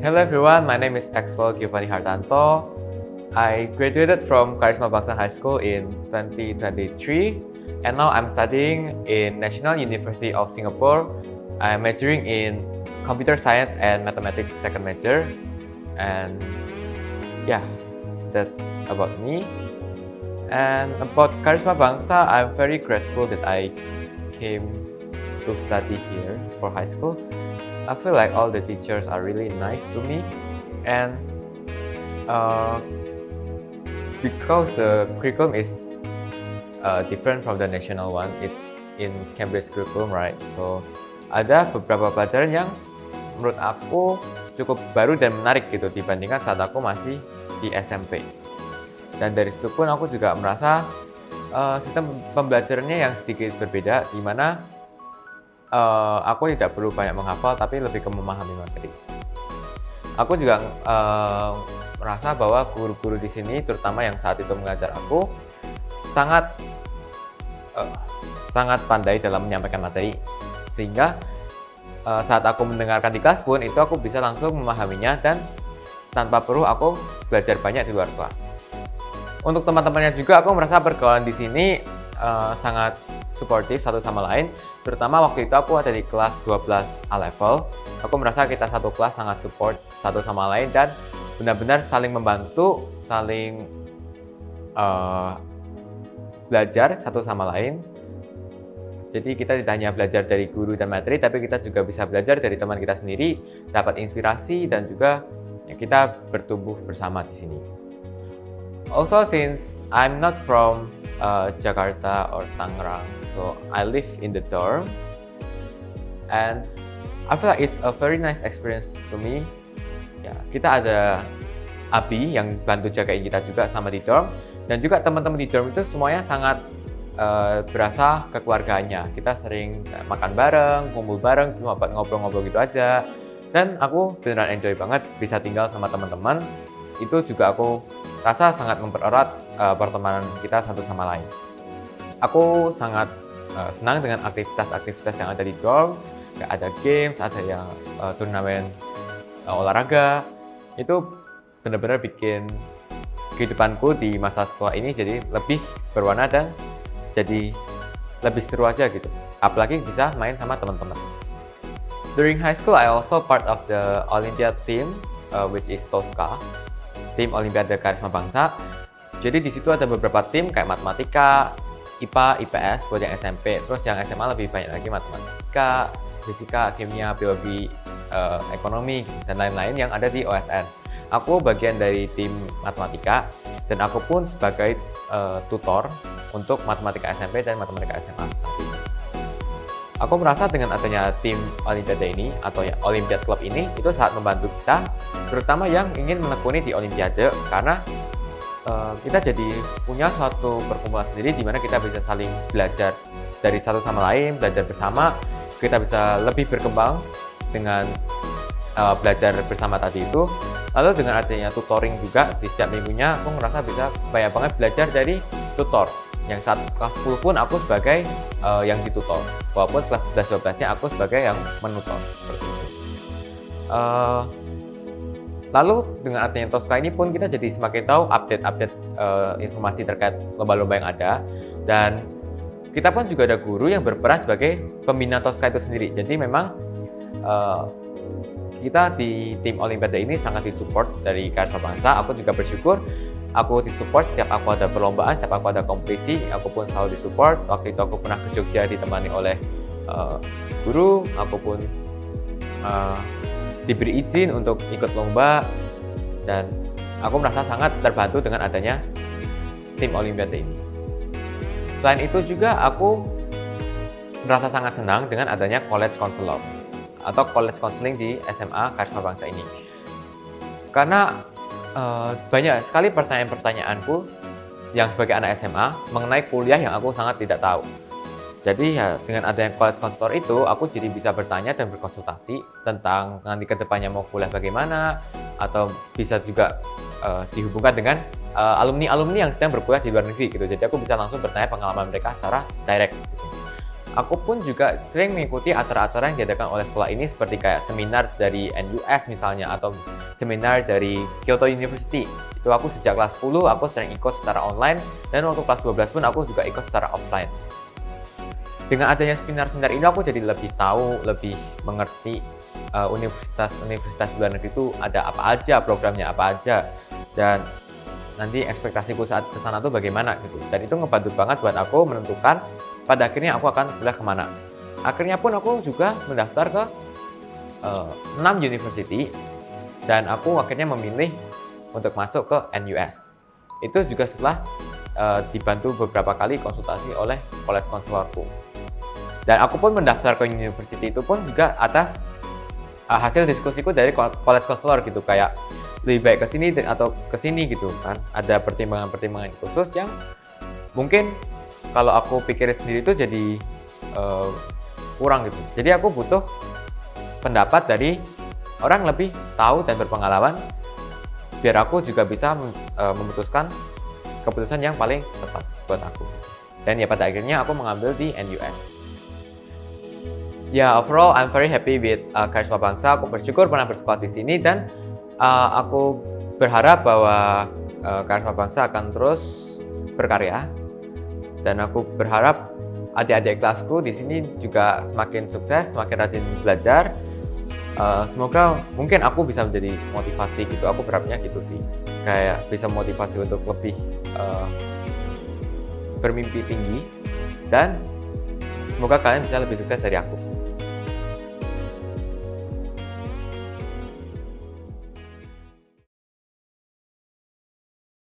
Hello everyone, my name is Axel Giovanni Hartanto. I graduated from Karisma Bangsa High School in 2023 and now I'm studying in National University of Singapore. I'm majoring in Computer Science and Mathematics second major, and yeah, that's about me. And about Karisma Bangsa, I'm very grateful that I came to study here for high school. I feel like all the teachers are really nice to me, and because the curriculum is different from the national one, it's in Cambridge curriculum, right? So ada beberapa pelajaran yang menurut aku cukup baru dan menarik gitu dibandingkan saat aku masih di SMP. Dan dari situ pun aku juga merasa sistem pembelajarannya yang sedikit berbeda, di mana aku tidak perlu banyak menghafal, tapi lebih ke memahami materi. Aku juga merasa bahwa guru-guru di sini, terutama yang saat itu mengajar aku, sangat pandai dalam menyampaikan materi, sehingga saat aku mendengarkan di kelas pun itu aku bisa langsung memahaminya dan tanpa perlu aku belajar banyak di luar kelas. Untuk teman-temannya juga aku merasa pergaulan di sini sangat suportif satu sama lain, terutama waktu itu aku ada di kelas 12 A level. Aku merasa kita satu kelas sangat support satu sama lain dan benar-benar saling membantu, saling belajar satu sama lain. Jadi kita tidak hanya belajar dari guru dan materi, tapi kita juga bisa belajar dari teman kita sendiri, dapat inspirasi dan juga ya, kita bertumbuh bersama di sini. Also, since I'm not from Jakarta or Tangerang, so I live in the dorm, and I feel like it's a very nice experience to me. Ya, kita ada Abi yang bantu jagain kita juga sama di dorm, dan juga teman-teman di dorm itu semuanya sangat berasa kekeluargaannya. Kita sering makan bareng, kumpul bareng, cuma buat ngobrol-ngobrol gitu aja. Dan aku beneran enjoy banget bisa tinggal sama teman-teman. Itu juga aku rasa sangat mempererat pertemanan kita satu sama lain. Aku sangat senang dengan aktivitas-aktivitas yang ada di dorm. Ada games, ada yang turnamen olahraga. Itu benar-benar bikin kehidupanku di masa sekolah ini jadi lebih berwarna dan jadi lebih seru aja gitu. Apalagi bisa main sama teman-teman. During high school, I also part of the Olympiad team, which is TOSCA, tim Olimpiade Karisma Bangsa. Jadi di situ ada beberapa tim kayak matematika, IPA, IPS buat yang SMP. Terus yang SMA lebih banyak lagi matematika, fisika, kimia, biologi, ekonomi, dan lain-lain yang ada di OSN. Aku bagian dari tim matematika dan aku pun sebagai tutor untuk matematika SMP dan matematika SMA. Aku merasa dengan adanya tim Olimpiade ini atau ya Olympiad Club ini itu sangat membantu kita, terutama yang ingin menekuni di Olimpiade, karena kita jadi punya suatu perkumpulan sendiri di mana kita bisa saling belajar dari satu sama lain, belajar bersama, kita bisa lebih berkembang dengan belajar bersama tadi itu. Lalu dengan adanya tutoring juga di setiap minggunya, aku ngerasa bisa banyak banget belajar dari tutor. Yang saat kelas 10 pun aku sebagai yang ditutor, walaupun kelas 11-12-nya aku sebagai yang menutor. Seperti itu. Lalu dengan adanya TOSCA ini pun kita jadi semakin tahu update informasi terkait lomba-lomba yang ada, dan kita pun juga ada guru yang berperan sebagai pembina TOSCA itu sendiri. Jadi memang kita di tim Olimpiade ini sangat disupport dari Karisma Bangsa. Aku juga bersyukur aku disupport setiap aku ada perlombaan, setiap aku ada kompetisi, aku pun selalu disupport. Waktu itu aku pernah ke Jogja ditemani oleh guru, aku pun diberi izin untuk ikut lomba, dan aku merasa sangat terbantu dengan adanya tim Olimpiade ini. Selain itu juga aku merasa sangat senang dengan adanya college counselor atau college counseling di SMA Karisma Bangsa ini, karena banyak sekali pertanyaan-pertanyaanku yang sebagai anak SMA mengenai kuliah yang aku sangat tidak tahu. Jadi ya dengan adanya college counselor itu, aku jadi bisa bertanya dan berkonsultasi tentang nanti kedepannya mau kuliah bagaimana, atau bisa juga dihubungkan dengan alumni-alumni yang sedang berkuliah di luar negeri gitu. Jadi aku bisa langsung bertanya pengalaman mereka secara direct gitu. Aku pun juga sering mengikuti acara-acara yang diadakan oleh sekolah ini seperti kayak seminar dari NUS misalnya atau seminar dari Kyoto University. Itu aku sejak kelas 10 aku sering ikut secara online dan waktu kelas 12 pun aku juga ikut secara offline. Dengan adanya seminar-seminar ini aku jadi lebih tahu, lebih mengerti universitas-universitas luar negeri itu ada apa aja, programnya apa aja, dan nanti ekspektasiku saat ke sana tuh bagaimana gitu. Dan itu ngebantu banget buat aku menentukan pada akhirnya aku akan kuliah kemana. Akhirnya pun aku juga mendaftar ke 6 university dan aku akhirnya memilih untuk masuk ke NUS. Itu juga setelah dibantu beberapa kali konsultasi oleh college counselorku. Dan aku pun mendaftar ke university itu pun juga atas hasil diskusiku dari college counselor gitu, kayak lebih baik ke sini atau ke sini gitu kan. Ada pertimbangan-pertimbangan khusus yang mungkin kalau aku pikirin sendiri itu jadi kurang gitu. Jadi aku butuh pendapat dari orang lebih tahu dan berpengalaman biar aku juga bisa memutuskan keputusan yang paling tepat buat aku. Dan ya pada akhirnya aku mengambil di NUS. Ya, overall I'm very happy with Karisma Bangsa. Aku bersyukur pernah bersekolah di sini dan aku berharap bahwa Karisma Bangsa akan terus berkarya. Dan aku berharap adik-adik kelasku di sini juga semakin sukses, semakin rajin belajar. Semoga mungkin aku bisa menjadi motivasi gitu. Aku berharapnya gitu sih. Kayak bisa motivasi untuk lebih bermimpi tinggi dan semoga kalian bisa lebih sukses dari aku.